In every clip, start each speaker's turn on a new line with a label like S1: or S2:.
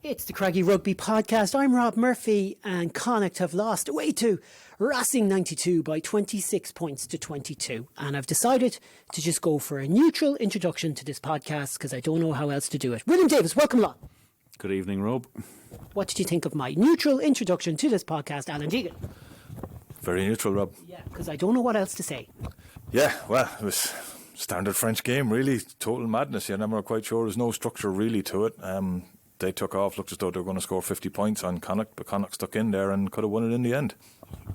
S1: It's the Craggy Rugby Podcast. I'm Rob Murphy, and Connacht have lost away to Racing 92 by 26 points to 22. And I've decided to just go for a neutral introduction to this podcast because I don't know how else to do it. William Davis, welcome along.
S2: Good evening, Rob.
S1: What did you think of my neutral introduction to this podcast, Alan Deegan?
S2: Very neutral, Rob.
S1: Yeah, because I don't know what else to say.
S2: Yeah, well, it was standard French game, really. Total madness. You're never quite sure. There's no structure really to it. They took off, looked as though they were going to score 50 points on Connacht, but Connacht stuck in there and could have won it in the end.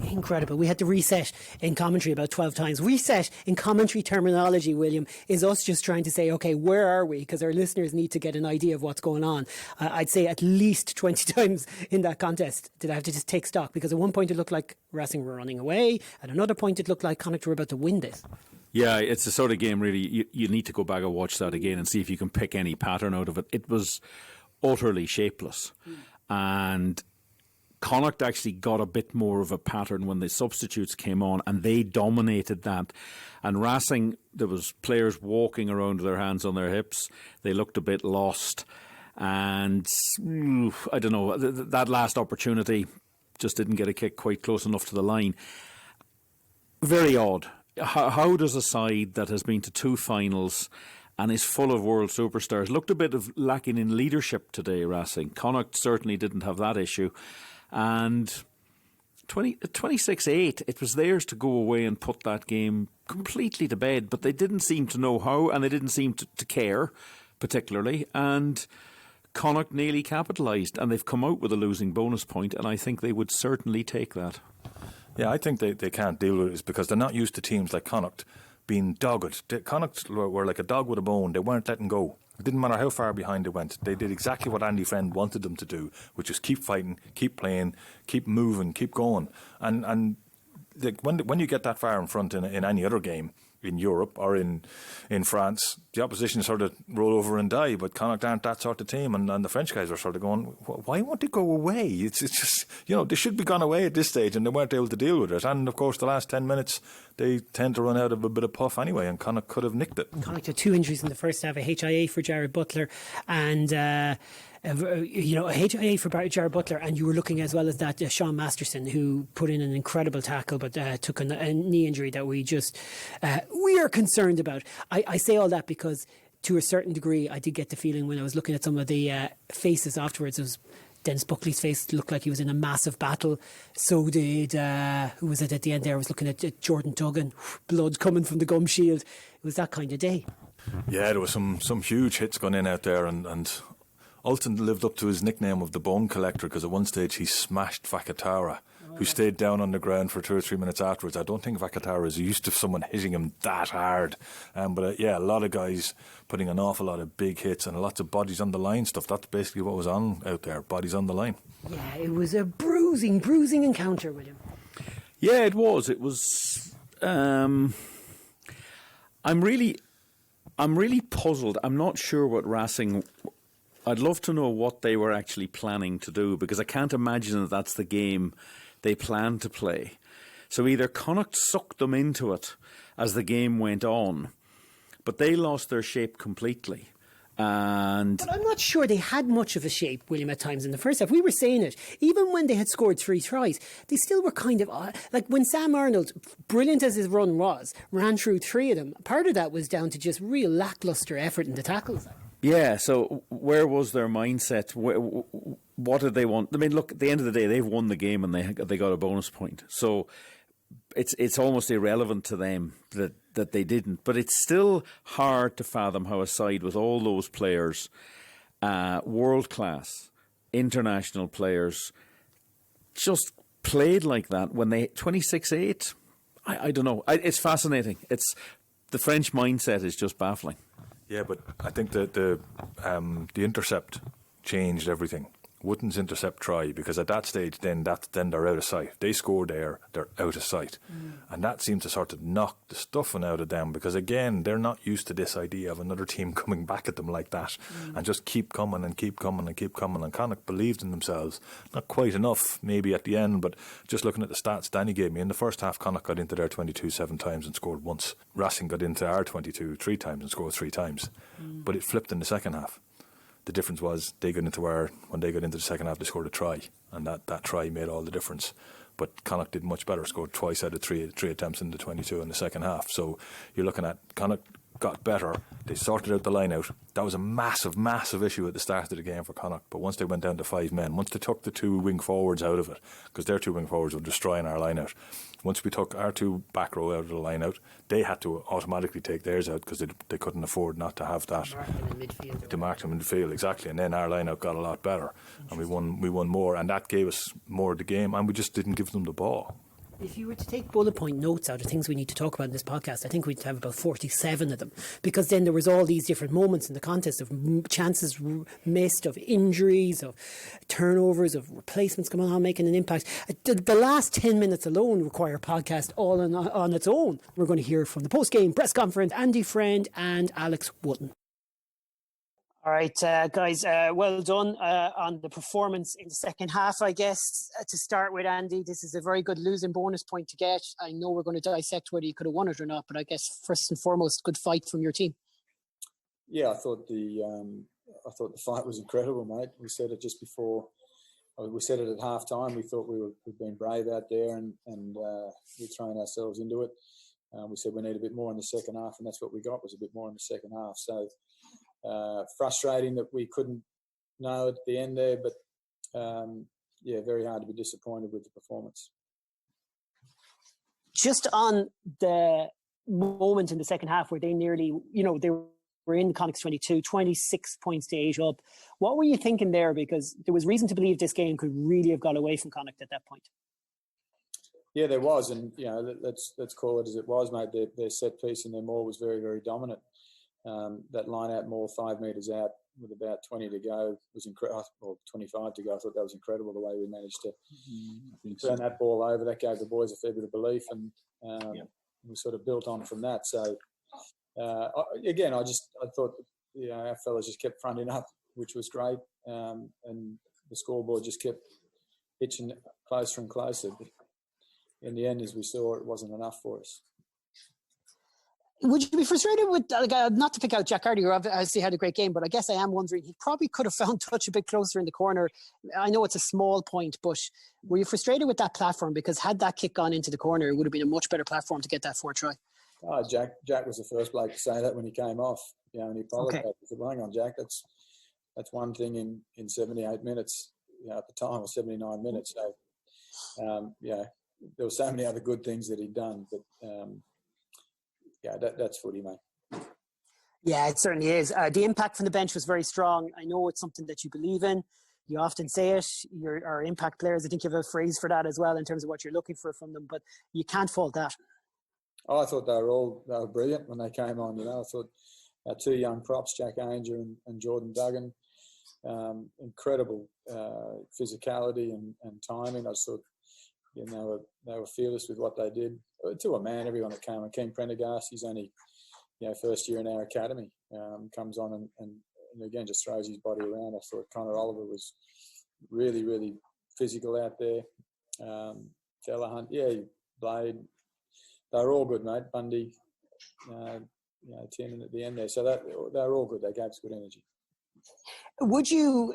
S1: Incredible. We had to reset in commentary about 12 times. Reset in commentary terminology, William, is us just trying to say, OK, where are we? Because our listeners need to get an idea of what's going on. I'd say at least 20 times in that contest did I have to just take stock, because at one point it looked like Racing were running away. At another point it looked like Connacht were about to win this. Yeah,
S2: it's the sort of game, really, you need to go back and watch that again and see if you can pick any pattern out of it. It was utterly shapeless. And Connacht actually got a bit more of a pattern when the substitutes came on, and they dominated that. And Racing, there was players walking around with their hands on their hips. They looked a bit lost. And I don't know, that last opportunity just didn't get a kick quite close enough to the line. Very odd. How does a side that has been to two finals and is full of world superstars looked a bit of lacking in leadership today, Racing? Connacht certainly didn't have that issue. And 26-8, it was theirs to go away and put that game completely to bed, but they didn't seem to know how, and they didn't seem to care particularly. And Connacht nearly capitalised, and they've come out with a losing bonus point, and I think they would certainly take that.
S3: Yeah, I think they can't deal with it because they're not used to teams like Connacht being dogged. Connacht were like a dog with a bone. They weren't letting go. It didn't matter how far behind they went. They did exactly what Andy Friend wanted them to do, which is keep fighting, keep playing, keep moving, keep going. And when you get that far in front in any other game, in Europe or in France, the opposition sort of roll over and die, but Connacht aren't that sort of team, and the French guys are sort of going, why won't they go away? It's just, they should be gone away at this stage, and they weren't able to deal with it. And of course the last 10 minutes they tend to run out of a bit of puff anyway, and Connacht could have nicked it.
S1: Connacht had two injuries in the first half, a HIA for Jared Butler and a HIA for Jared Butler, and you were looking as well as that Sean Masterson, who put in an incredible tackle but took a knee injury that we are concerned about. I say all that because to a certain degree I did get the feeling when I was looking at some of the faces afterwards. It was Dennis Buckley's face looked like he was in a massive battle. So did who was it at the end there? I was looking at Jordan Duggan, blood coming from the gum shield. It was that kind of day.
S3: Yeah, there was some huge hits going in out there, and Ulton lived up to his nickname of the Bone Collector because at one stage he smashed Vakatara, who stayed down on the ground for 2 or 3 minutes afterwards. I don't think Vakatara is used to someone hitting him that hard. But a lot of guys putting an awful lot of big hits and lots of bodies on the line stuff. That's basically what was on out there, bodies on the line.
S1: Yeah, it was a bruising encounter, William.
S2: Yeah, it was. It was. I'm really puzzled. I'm not sure what Racing. I'd love to know what they were actually planning to do, because I can't imagine that that's the game they planned to play. So either Connacht sucked them into it as the game went on, but they lost their shape completely. But
S1: I'm not sure they had much of a shape, William, at times in the first half. We were saying it. Even when they had scored 3 tries, they still were kind of... like when Sam Arnold, brilliant as his run was, ran through 3 of them, part of that was down to just real lacklustre effort in the tackles.
S2: Yeah, so where was their mindset? What did they want? I mean, look, at the end of the day, they've won the game and they got a bonus point. So it's almost irrelevant to them that they didn't. But it's still hard to fathom how a side with all those players, world-class, international players, just played like that when they 26-8. I don't know. It's fascinating. The French mindset is just baffling.
S3: Yeah, but I think that the intercept changed everything. Wooton's intercept try, because at that stage then they're out of sight. They score there, they're out of sight. And that seemed to sort of knock the stuffing out of them, because again, they're not used to this idea of another team coming back at them like that and just keep coming and keep coming and keep coming. And Connacht believed in themselves. Not quite enough maybe at the end, but just looking at the stats Danny gave me, in the first half Connacht got into their 22 7 times and scored once. Racing got into our 22 3 times and scored 3 times. But it flipped in the second half. The difference was when they got into the second half, they scored a try, and that try made all the difference. But Connacht did much better, scored twice out of three attempts in the 22 in the second half. So you're looking at Connacht got better. They sorted out the line out. That was a massive, massive issue at the start of the game for Connacht. But once they went down to 5 men, once they took the 2 wing forwards out of it, because their 2 wing forwards were destroying our line out. Once we took our 2 back row out of the line out, they had to automatically take theirs out because they couldn't afford not to have that. To mark them in midfield, exactly. And then our line out got a lot better, and we won more, and that gave us more of the game, and we just didn't give them the ball.
S1: If you were to take bullet point notes out of things we need to talk about in this podcast, I think we'd have about 47 of them, because then there was all these different moments in the contest of chances missed, of injuries, of turnovers, of replacements coming on making an impact. The last 10 minutes alone require a podcast all on its own. We're going to hear from the post-game press conference, Andy Friend and Alex Wooton. All right, guys, well done on the performance in the second half, I guess. To start with, Andy, this is a very good losing bonus point to get. I know we're going to dissect whether you could have won it or not, but I guess first and foremost, good fight from your team.
S4: Yeah, I thought the fight was incredible, mate. We said it just before. We said it at half time. We thought we'd been brave out there and we're throwing ourselves into it. We said we need a bit more in the second half, and that's what we got, was a bit more in the second half. So frustrating that we couldn't nail it at the end there, but very hard to be disappointed with the performance.
S1: Just on the moment in the second half where they nearly, they were in Connacht's 22, 26 points to 8 up. What were you thinking there? Because there was reason to believe this game could really have got away from Connacht at that point.
S4: Yeah, there was, and let's call it as it was, mate. Their set piece and their maul was very, very dominant. That line out maul 5 metres out with about 20 to go was incredible, or 25 to go. I thought that was incredible the way we managed to turn that ball over. That gave the boys a fair bit of belief, and we sort of built on from that. So again, I thought our fellas just kept fronting up, which was great, and the scoreboard just kept hitching closer and closer. But in the end, as we saw, it wasn't enough for us.
S1: Would you be frustrated with, not to pick out Jack Hardy, who obviously had a great game, but I guess I am wondering, he probably could have found touch a bit closer in the corner. I know it's a small point, but were you frustrated with that platform? Because had that kick gone into the corner, it would have been a much better platform to get that 4th try.
S4: Oh, Jack was the first bloke to say that when he came off, and he apologised.
S1: Okay.
S4: He said, well, hang on, Jack, that's one thing in 78 minutes, at the time, or 79 minutes. So, there were so many other good things that he'd done, but that's footy, mate.
S1: Yeah, it certainly is. The impact from the bench was very strong. I know it's something that you believe in. You often say it. Our impact players, I think you have a phrase for that as well in terms of what you're looking for from them, but you can't fault that.
S4: Oh, I thought they were brilliant when they came on. I thought our 2 young props, Jack Ainger and Jordan Duggan, incredible physicality and timing. I just thought they were fearless with what they did. To a man, everyone that came. And Ken Prendergast, he's only first year in our academy, comes on and again just throws his body around. I thought Connor Oliver was really, really physical out there. Hunt, Blade. They were all good, mate. Bundy, Tim at the end there. So they were all good. They gave us good energy.
S1: Would you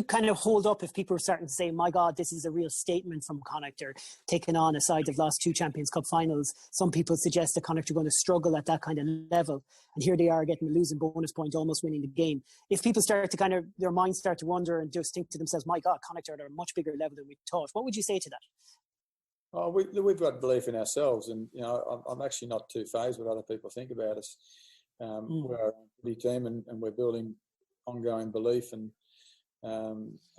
S1: kind of hold up if people were starting to say, my God, this is a real statement from Connacht, or taking on a side that lost 2 Champions Cup finals? Some people suggest that Connacht are going to struggle at that kind of level. And here they are getting a losing bonus point, almost winning the game. If people start to their minds start to wander and just think to themselves, my God, Connacht are at a much bigger level than we thought. What would you say to that?
S4: Oh, we've got belief in ourselves, and I'm actually not too fazed what other people think about us. We're a big team, and we're building ongoing belief and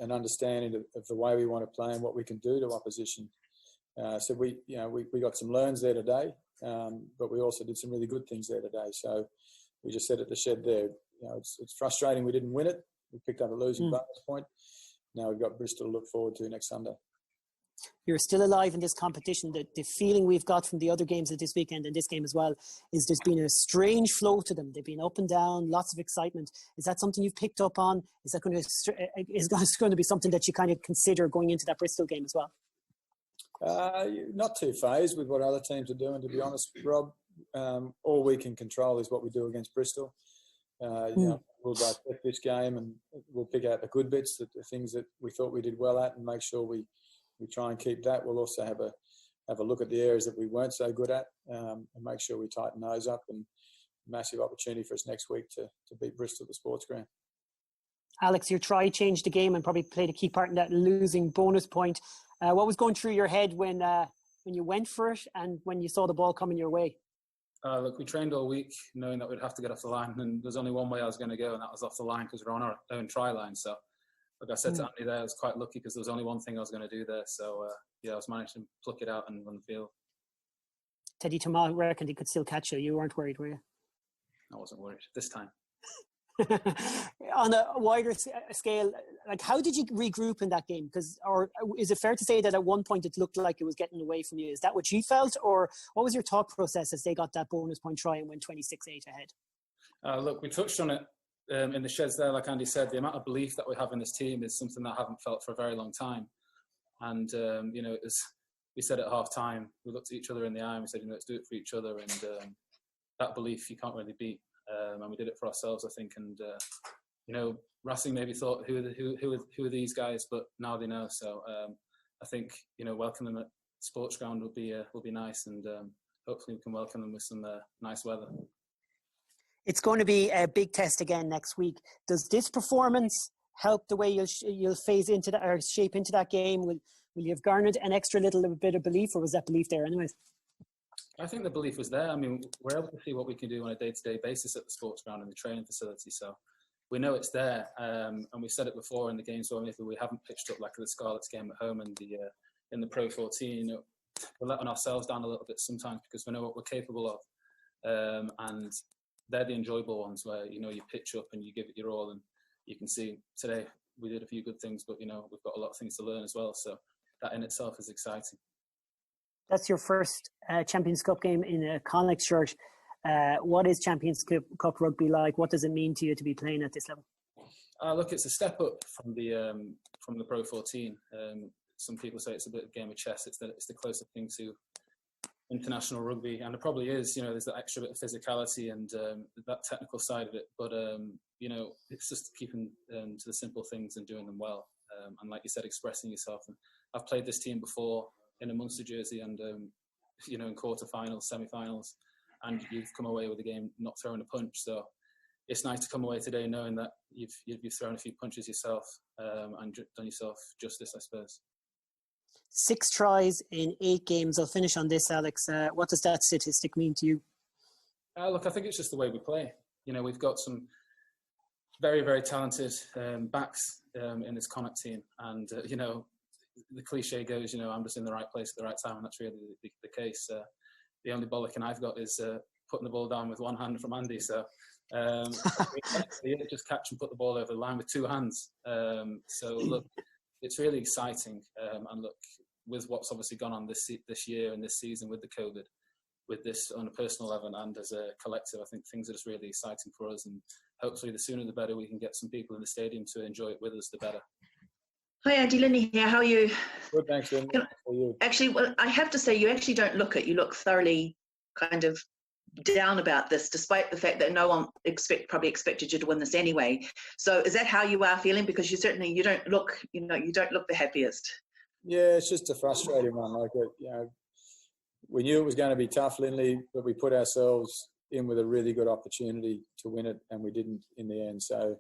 S4: understanding of the way we want to play and what we can do to opposition. So we got some learns there today, but we also did some really good things there today. So we just said at the shed there, it's frustrating we didn't win it. We picked up a losing bonus point. Now we've got Bristol to look forward to next Sunday.
S1: You're still alive in this competition. The feeling we've got from the other games of this weekend and this game as well is there's been a strange flow to them. They've been up and down, lots of excitement. Is that something you've picked up on? Is going to be something that you kind of consider going into that Bristol game as well?
S4: Not too fazed with what other teams are doing, to be honest, Rob. All we can control is what we do against Bristol. we'll dissect this game and we'll pick out the good bits, the things that we thought we did well at, and make sure we try and keep that. We'll also have a look at the areas that we weren't so good at, and make sure we tighten those up. And massive opportunity for us next week to beat Bristol at the sports ground.
S1: Alex, your try changed the game and probably played a key part in that losing bonus point. What was going through your head when you went for it and when you saw the ball coming your way?
S5: Look, we trained all week knowing that we'd have to get off the line, and there's only one way I was going to go, and that was off the line because we're on our own try line. So, like I said to Andy there, I was quite lucky because there was only one thing I was going to do there. So, I was managed to pluck it out and run the field.
S1: Teddy Tomal reckoned he could still catch you. You weren't worried, were you?
S5: I wasn't worried this time.
S1: On a wider scale, like, how did you regroup in that game? Or is it fair to say that at one point it looked like it was getting away from you? Is that what you felt, or what was your thought process as they got that bonus point try and went 26-8 ahead?
S5: Look, we touched on it in the sheds there. Like Andy said, the amount of belief that we have in this team is something that I haven't felt for a very long time. And we said at half time, we looked at each other in the eye and we said, let's do it for each other. And that belief you can't really beat. And we did it for ourselves, I think. And Racing maybe thought, who are these guys? But now they know. So I think welcoming them at Sports Ground will be nice, and hopefully we can welcome them with some nice weather.
S1: It's going to be a big test again next week. Does this performance help the way you'll phase into that or shape into that game? Will you have garnered an extra little bit of belief, or was that belief there anyways?
S5: I think the belief was there. I mean, we're able to see what we can do on a day-to-day basis at the sports ground and the training facility. So we know it's there. And we said it before in the games where maybe we haven't pitched up like the Scarlets game at home and in the Pro 14. We're letting ourselves down a little bit sometimes because we know what we're capable of. And they're the enjoyable ones where, you pitch up and you give it your all. And you can see today we did a few good things, but, we've got a lot of things to learn as well. So that in itself is exciting. That's
S1: your first Champions Cup game in a Connacht shirt. What is Champions Cup rugby like? What does it mean to you to be playing at this level?
S5: Look, it's a step up from the Pro 14. Some people say it's a bit of a game of chess. It's the closer thing to international rugby, and it probably is. There's that extra bit of physicality and that technical side of it. But it's just keeping to the simple things and doing them well. And like you said, expressing yourself. And I've played this team before in a Munster jersey and, in quarterfinals, semi-finals, and you've come away with the game not throwing a punch. So it's nice to come away today knowing that you've thrown a few punches yourself and done yourself justice, I suppose.
S1: 6 tries in 8 games. I'll finish on this, Alex. What does that statistic mean to you?
S5: Look, I think it's just the way we play. We've got some very, very talented backs in this Connacht team. And, the cliche goes, I'm just in the right place at the right time, and that's really the case. The only bollocking I've got is putting the ball down with one hand from Andy. So just catch and put the ball over the line with 2 hands. So look, it's really exciting. And look, with what's obviously gone on this year and this season with the COVID, with this on a personal level and as a collective, I think things are just really exciting for us. And hopefully the sooner the better we can get some people in the stadium to enjoy it with us, the better.
S6: Hi, Andy, Linny here. How are you?
S4: Good, thanks, Lynn. How are you?
S6: Actually, well, I have to say, you actually don't look it. You look thoroughly kind of down about this, despite the fact that no one probably expected you to win this anyway. So is that how you are feeling? Because you don't look the happiest.
S4: Yeah, it's just a frustrating one. Like, we knew it was going to be tough, Lindley, but we put ourselves in with a really good opportunity to win it, and we didn't in the end. So,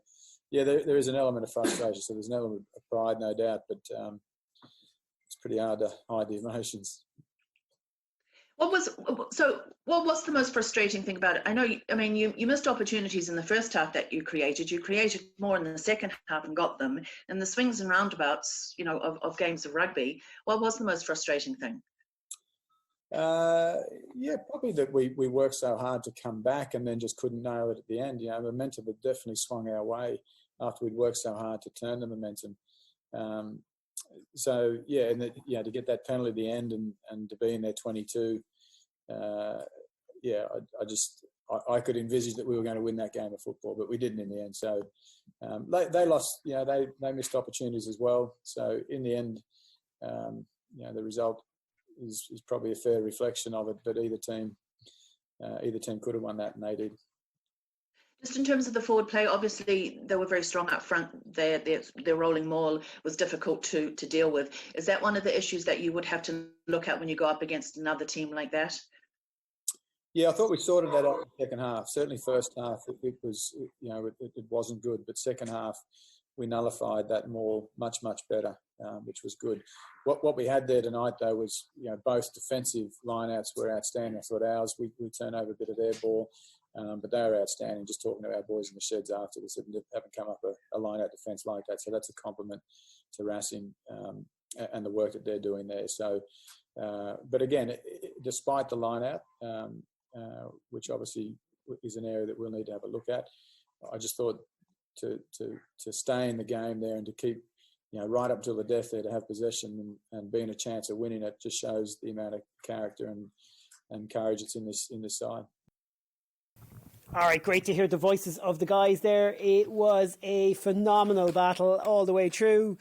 S4: yeah, there is an element of frustration. So there's an element of pride, no doubt, but it's pretty hard to hide the emotions.
S6: What's the most frustrating thing about it? You missed opportunities in the first half that you created. You created more in the second half and got them. And the swings and roundabouts, of games of rugby. What was the most frustrating thing?
S4: Yeah, probably that we worked so hard to come back and then just couldn't nail it at the end. Momentum had definitely swung our way after we'd worked so hard to turn the momentum. So yeah, and to get that penalty at the end and to be in their 22, I could envisage that we were going to win that game of football, but we didn't in the end. So they lost. They missed opportunities as well. So in the end, the result is probably a fair reflection of it. But either team could have won that, and they did.
S6: Just in terms of the forward play, obviously they were very strong up front. Their rolling maul was difficult to deal with. Is that one of the issues that you would have to look at when you go up against another team like that?
S4: Yeah, I thought we sorted that out in the second half. Certainly, first half it was, it wasn't good, but second half we nullified that maul much better, which was good. What we had there tonight though was, both defensive lineouts were outstanding. I thought ours, we turned over a bit of their ball. But they were outstanding. Just talking to our boys in the sheds after, they said they haven't come up a line-out defence like that. So that's a compliment to Racing and the work that they're doing there. So, but again, despite the line-out, which obviously is an area that we'll need to have a look at, I just thought to stay in the game there and to keep, right up till the death there, to have possession and be in a chance of winning it, just shows the amount of character and courage that's in this side.
S1: All right, great to hear the voices of the guys there. It was a phenomenal battle all the way through.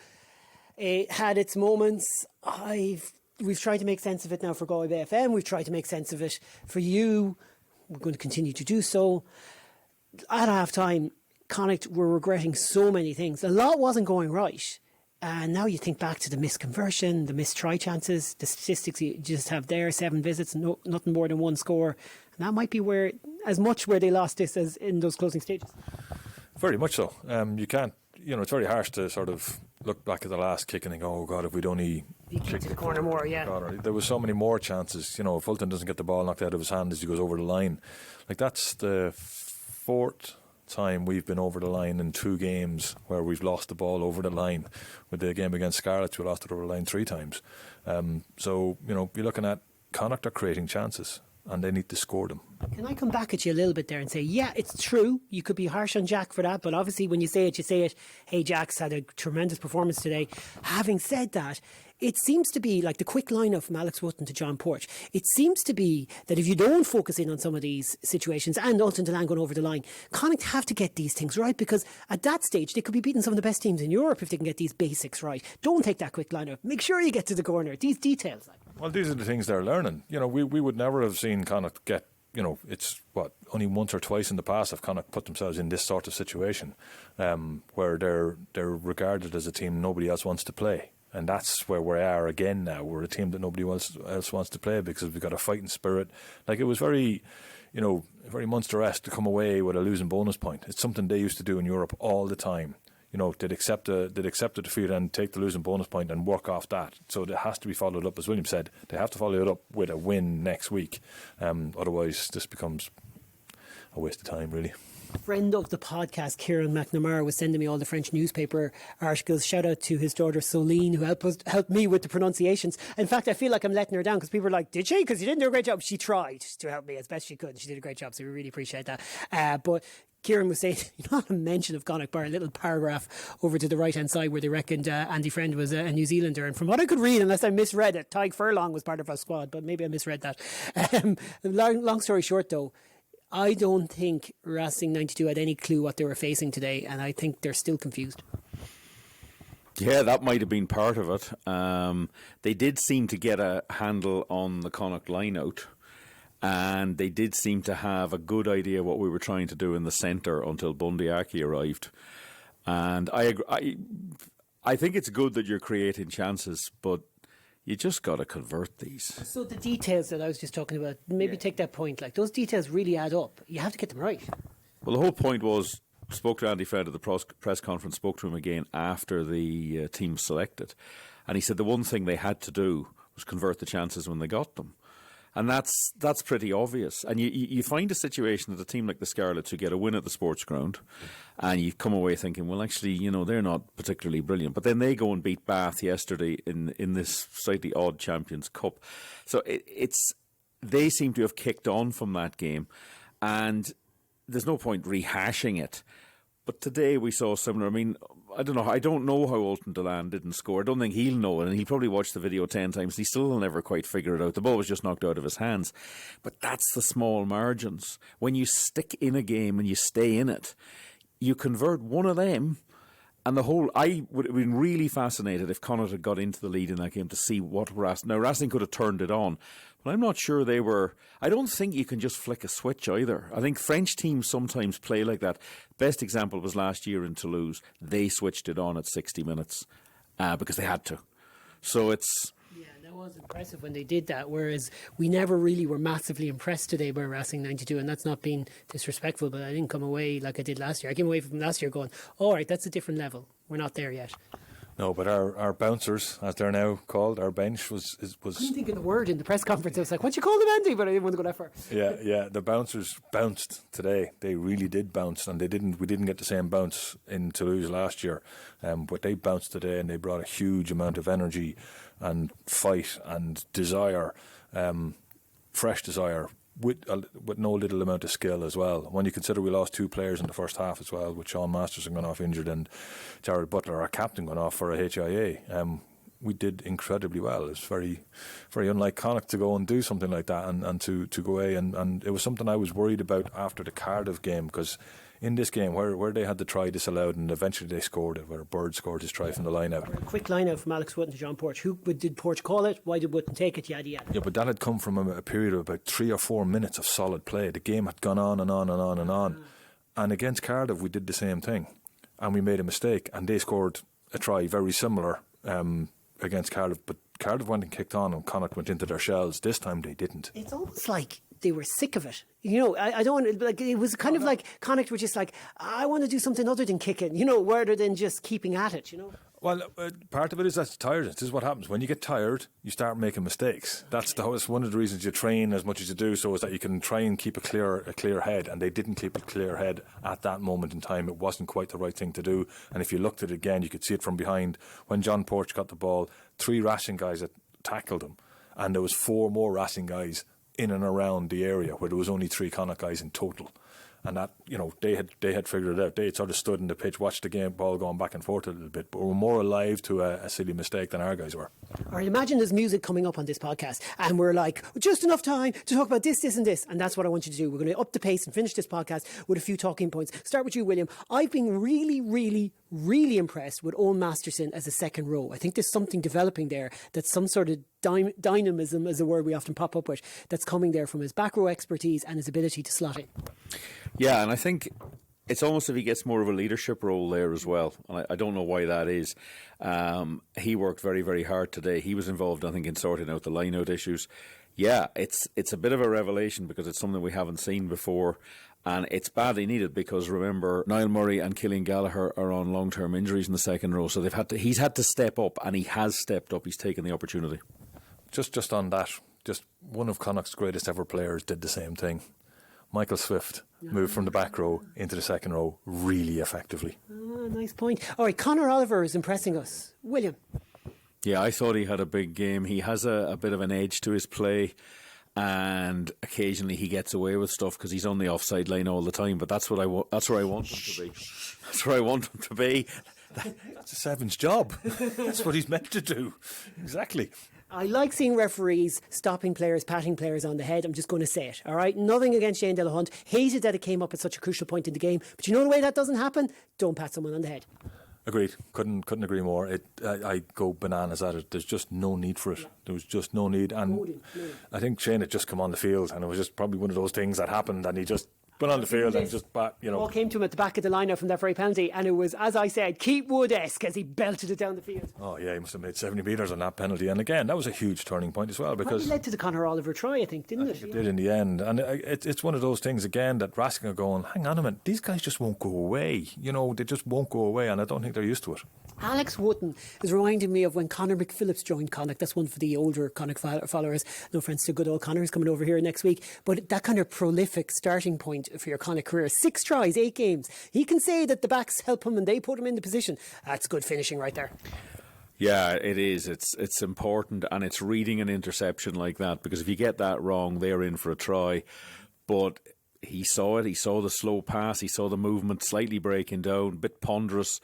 S1: It had its moments. We've tried to make sense of it now for Galway Bay FM. We've tried to make sense of it for you. We're going to continue to do so. At half-time, Connacht were regretting so many things. A lot wasn't going right. And now you think back to the missed conversion, the missed try chances, the statistics you just have there, 7 visits, nothing more than 1 score. And that might be where they lost this as in those closing stages.
S3: Very much so. You can't, it's very harsh to sort of look back at the last kick and think, oh God, if we'd only
S1: kicked to the corner more, yeah.
S3: There was so many more chances. If Wooton doesn't get the ball knocked out of his hand as he goes over the line. Like, that's the 4th time we've been over the line in 2 games where we've lost the ball over the line. With the game against Scarlets, we lost it over the line 3 times. So, you're looking at Connacht are creating chances and they need to score them.
S1: Can I come back at you a little bit there and say, yeah, it's true. You could be harsh on Jack for that, but obviously when you say it, hey, Jack's had a tremendous performance today. Having said that, it seems to be like the quick line-up from Alex Wooton to John Porch. It seems to be that if you don't focus in on some of these situations and Ultan Delan going over the line, Connacht have to get these things right, because at that stage they could be beating some of the best teams in Europe if they can get these basics right. Don't take that quick line-up. Make sure you get to the corner. These details.
S3: Well, these are the things they're learning. We would never have seen Connacht get, it's only once or twice in the past have Connacht put themselves in this sort of situation where they're regarded as a team nobody else wants to play. And that's where we are again now. We're a team that nobody else wants to play because we've got a fighting spirit. Like, it was very, very Munster-esque to come away with a losing bonus point. It's something they used to do in Europe all the time. They'd accept a defeat and take the losing bonus point and work off that. So it has to be followed up, as William said. They have to follow it up with a win next week. Otherwise, this becomes a waste of time, really.
S1: Friend of the podcast, Kieran McNamara, was sending me all the French newspaper articles. Shout out to his daughter Soline, who helped me with the pronunciations. In fact, I feel like I'm letting her down because people are like, did she? Because you didn't do a great job. She tried to help me as best she could. She did a great job, so we really appreciate that. But Kieran was saying, not a mention of Connacht, bar a little paragraph over to the right-hand side where they reckoned Andy Friend was a New Zealander. And from what I could read, unless I misread it, Tyg Furlong was part of our squad, but maybe I misread that. Long story short, though, I don't think Racing 92 had any clue what they were facing today, and I think they're still confused.
S2: Yeah, that might have been part of it. They did seem to get a handle on the Connacht line-out, and they did seem to have a good idea what we were trying to do in the centre until Bundy Aki arrived. And I think it's good that you're creating chances, but you just got to convert these.
S1: So the details that I was just talking about, maybe take that point, like those details really add up. You have to get them right.
S2: Well, the whole point was, spoke to Andy Friend at the press conference, spoke to him again after the team selected, and he said the one thing they had to do was convert the chances when they got them. And that's pretty obvious. And you find a situation that a team like the Scarlets who get a win at the sports ground and you come away thinking, well, actually, they're not particularly brilliant. But then they go and beat Bath yesterday in this slightly odd Champions Cup. So they seem to have kicked on from that game. And there's no point rehashing it. But today we saw similar. I mean, I don't know how Ultan Delan didn't score. I don't think he'll know it, and he'll probably watch the video 10 times. He still will never quite figure it out. The ball was just knocked out of his hands. But that's the small margins. When you stick in a game and you stay in it, you convert one of them the whole, I would have been really fascinated if Connacht had got into the lead in that game to see what Racing could have turned it on. But I'm not sure they were. I don't think you can just flick a switch either. I think French teams sometimes play like that. Best example was last year in Toulouse. They switched it on at 60 minutes because they had to. So it's...
S1: Yeah, that was impressive when they did that, whereas we never really were massively impressed today by Racing 92, and that's not being disrespectful, but I didn't come away like I did last year. I came away from last year going, all right, that's a different level. We're not there yet.
S3: No, but our bouncers, as they're now called, our bench was.
S1: I couldn't think of the word in the press conference. I was like, what you call them, Andy? But I didn't want to go that far.
S3: Yeah, the bouncers bounced today. They really did bounce, and we didn't get the same bounce in Toulouse last year. But they bounced today, and they brought a huge amount of energy and fight and desire, fresh desire, with no little amount of skill as well. When you consider we lost 2 players in the first half as well, with Sean Masterson going off injured and Jared Butler, our captain, going off for a HIA, we did incredibly well. It's very, very unlike Connacht to go and do something like that and to go away. And it was something I was worried about after the Cardiff game, because in this game where they had the try disallowed and eventually they scored it, where Bird scored his try from the line out.
S1: Quick line out from Alex Wooton to John Porch. Who did Porch call it? Why did Wooton take it? Yada yada.
S3: Yeah, but that had come from a period of about 3 or 4 minutes of solid play. The game had gone on and on and on and on. And against Cardiff we did the same thing, and we made a mistake, and they scored a try very similar against Cardiff, but Cardiff went and kicked on and Connacht went into their shells. This time they didn't.
S1: It's almost like they were sick of it. You know, I don't want to, like, it was kind of like Connacht were just like, I want to do something other than kicking, you know, rather than just keeping at it, you know.
S3: Well, part of it is that's tiredness. This is what happens. When you get tired, you start making mistakes. That's one of the reasons you train as much as you do, so is that you can try and keep a clear head, and they didn't keep a clear head at that moment in time. It wasn't quite the right thing to do, and if you looked at it again, you could see it from behind. When John Porch got the ball, 3 Racing guys had tackled him, and there was 4 more Racing guys in and around the area, where there was only 3 Connacht guys in total. And that, you know, they had figured it out. They had sort of stood in the pitch, watched the game, ball going back and forth a little bit, but were more alive to a silly mistake than our guys were.
S1: All right, imagine there's music coming up on this podcast, and we're like, just enough time to talk about this, this, and this, and that's what I want you to do. We're going to up the pace and finish this podcast with a few talking points. Start with you, William. I've been really, really, really impressed with Owen Masterson as a second row. I think there's something developing there, that's some sort of dynamism, is a word we often pop up with, that's coming there from his back row expertise and his ability to slot in.
S2: Yeah, and I think it's almost if he gets more of a leadership role there as well. And I don't know why that is. He worked very, very hard today. He was involved, I think, in sorting out the line-out issues. Yeah, it's a bit of a revelation because it's something we haven't seen before. And it's badly needed because, remember, Niall Murray and Cillian Gallagher are on long-term injuries in the second row. So he's had to step up, and he has stepped up. He's taken the opportunity.
S3: Just on that, just one of Connacht's greatest ever players did the same thing. Michael Swift moved from the back row into the second row really effectively.
S1: Nice point. All right, Conor Oliver is impressing us. William?
S2: Yeah, I thought he had a big game. He has a bit of an edge to his play, and occasionally he gets away with stuff because he's on the offside line all the time, but that's where I want him to be. That's where I want him to be.
S3: That's a Seven's job. That's what he's meant to do. Exactly.
S1: I like seeing referees stopping players, patting players on the head. I'm just going to say it, all right? Nothing against Shane Delahunt. Hated that it came up at such a crucial point in the game. But you know the way that doesn't happen? Don't pat someone on the head.
S3: Agreed. Couldn't agree more. I go bananas at it. There's just no need for it. There was just no need. And I think Shane had just come on the field, and it was just probably one of those things that happened, and he just went on the field and just,
S1: Ball came to him at the back of the line from that very penalty, and it was, as I said, Keith Wood-esque as he belted it down the field.
S3: Oh yeah, he must have made 70 metres on that penalty, and again that was a huge turning point as well, because
S1: it led to the Conor Oliver try, I think, didn't it?
S3: It did in the end, and it's one of those things again that Racing are going, hang on a minute, these guys just won't go away. You know, they just won't go away, and I don't think they're used to it.
S1: Alex Wooton is reminding me of when Conor McPhillips joined Connacht. That's one for the older Connacht followers. No offence to good old Conor, who's coming over here next week. But that kind of prolific starting point for your Connacht career. 6 tries, 8 games. He can say that the backs help him and they put him in the position. That's good finishing right there.
S2: Yeah, it is. It's important, and it's reading an interception like that, because if you get that wrong, they're in for a try. But he saw it. He saw the slow pass. He saw the movement slightly breaking down, a bit ponderous.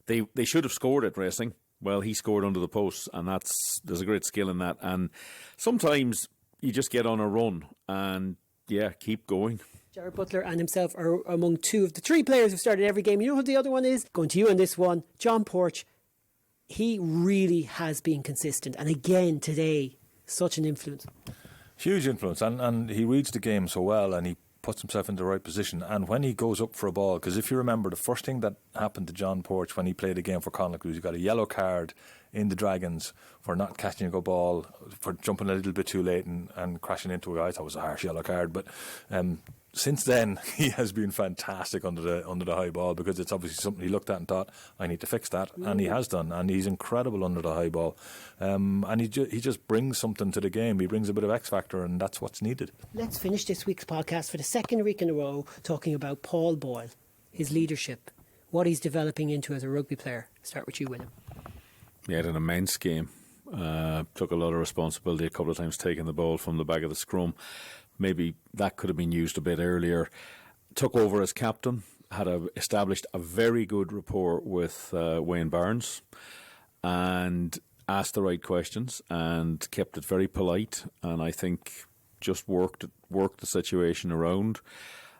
S2: They should have scored it, Racing. Well, he scored under the post, and there's a great skill in that. And sometimes you just get on a run and, yeah, keep going.
S1: Jared Butler and himself are among two of the three players who've started every game. You know who the other one is? Going to you on this one, John Porch. He really has been consistent. And again, today, such an influence.
S3: Huge influence. And he reads the game so well, and he puts himself in the right position. And when he goes up for a ball, because if you remember, the first thing that happened to John Porch when he played a game for Connacht was he got a yellow card in the Dragons for not catching a good ball, for jumping a little bit too late and crashing into a guy. I thought it was a harsh yellow card, but since then he has been fantastic under the high ball, because it's obviously something he looked at and thought, I need to fix that, and he has done, and he's incredible under the high ball, and he just brings something to the game. He brings a bit of X factor, and that's what's needed. Let's
S1: finish this week's podcast for the second week in a row talking about Paul Boyle, his leadership, what he's developing into as a rugby player. Start with you, William.
S2: He had an immense game. Took a lot of responsibility a couple of times, taking the ball from the back of the scrum. Maybe that could have been used a bit earlier. Took over as captain, established a very good rapport with Wayne Barnes, and asked the right questions and kept it very polite, and I think just worked the situation around.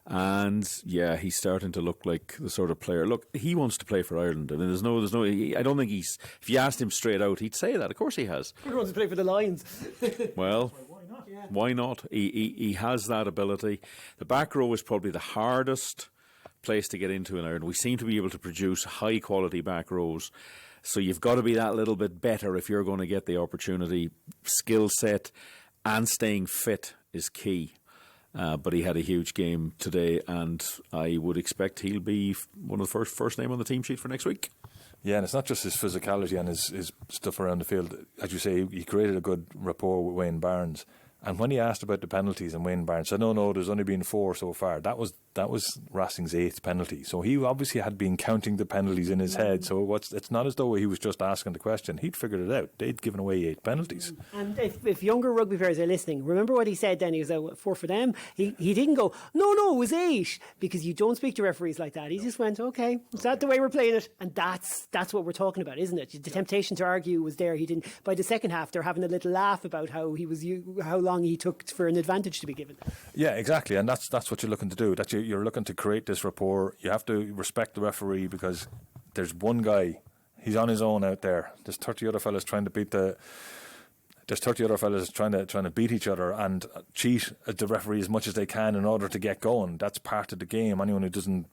S2: And yeah, he's starting to look like the sort of player. Look, he wants to play for Ireland. I mean, there's no. I don't think he's. If you asked him straight out, he'd say that. Of course, he has.
S1: He wants to play for the Lions.
S2: Well, why not? He has that ability. The back row is probably the hardest place to get into in Ireland. We seem to be able to produce high quality back rows. So you've got to be that little bit better if you're going to get the opportunity. Skill set and staying fit is key. But he had a huge game today, and I would expect he'll be one of the first name on the team sheet for next week.
S3: Yeah, and it's not just his physicality and his stuff around the field. As you say, he created a good rapport with Wayne Barnes. And when he asked about the penalties, and Wayne Barnes said, no, there's only been 4 so far. That was Racing's 8th penalty. So he obviously had been counting the penalties in his head. So it's not as though he was just asking the question. He'd figured it out. They'd given away 8 penalties.
S1: And if younger rugby players are listening, remember what he said then. He was 4 for them. He didn't go, no, it was 8, because you don't speak to referees like that. He just went, okay, is that the way we're playing it? And that's what we're talking about, isn't it? The temptation to argue was there. He didn't. By the second half, they're having a little laugh about how long he took for an advantage to be given.
S3: Yeah, exactly, and that's what you're looking to do. That you're looking to create this rapport. You have to respect the referee, because there's one guy, he's on his own out there. There's 30 other fellas trying to beat each other and cheat at the referee as much as they can in order to get going. That's part of the game. Anyone who doesn't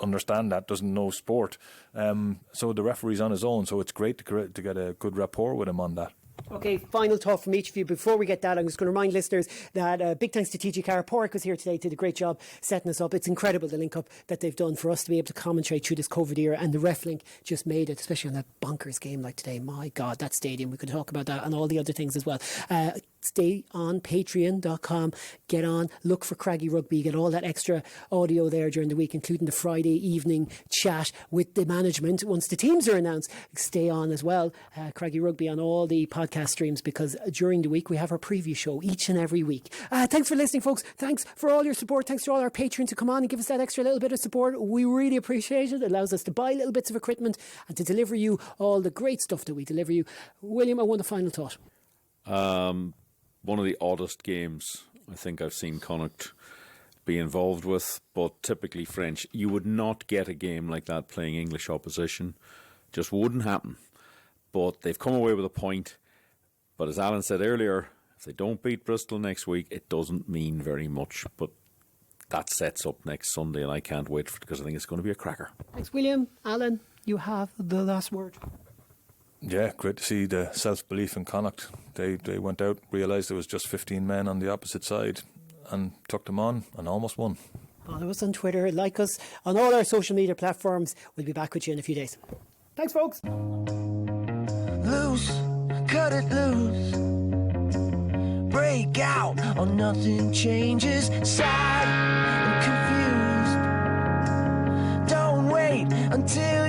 S3: understand that doesn't know sport. So the referee's on his own. So it's great to get a good rapport with him on that.
S1: Okay, final thought from each of you. Before we get that, I'm just going to remind listeners that big thanks to TG Carr. Porrick was here today, did a great job setting us up. It's incredible the link up that they've done for us to be able to commentate through this COVID era, and the ref link just made it, especially on that bonkers game like today. My God, that stadium, we could talk about that and all the other things as well. Stay on patreon.com, get on, look for Craggy Rugby, get all that extra audio there during the week, including the Friday evening chat with the management once the teams are announced. Stay on as well, Craggy Rugby on all the podcast streams, because during the week we have our preview show each and every week. Thanks for listening, folks. Thanks for all your support. Thanks to all our patrons who come on and give us that extra little bit of support. We really appreciate it. It allows us to buy little bits of equipment and to deliver you all the great stuff that we deliver you. William, I want a final thought.
S2: One of the oddest games I think I've seen Connacht be involved with, but typically French. You would not get a game like that playing English opposition. Just wouldn't happen. But they've come away with a point. But as Alan said earlier, if they don't beat Bristol next week, it doesn't mean very much. But that sets up next Sunday, and I can't wait because I think it's going to be a cracker.
S1: Thanks, William. Alan, you have the last word.
S3: Yeah, great to see the self-belief in Connacht. They went out, realised there was just 15 men on the opposite side and took them on and almost won.
S1: Follow us on Twitter, like us on all our social media platforms. We'll be back with you in a few days. Thanks, folks.
S7: Loose, cut it loose. Break out or nothing changes. Sad and confused. Don't wait until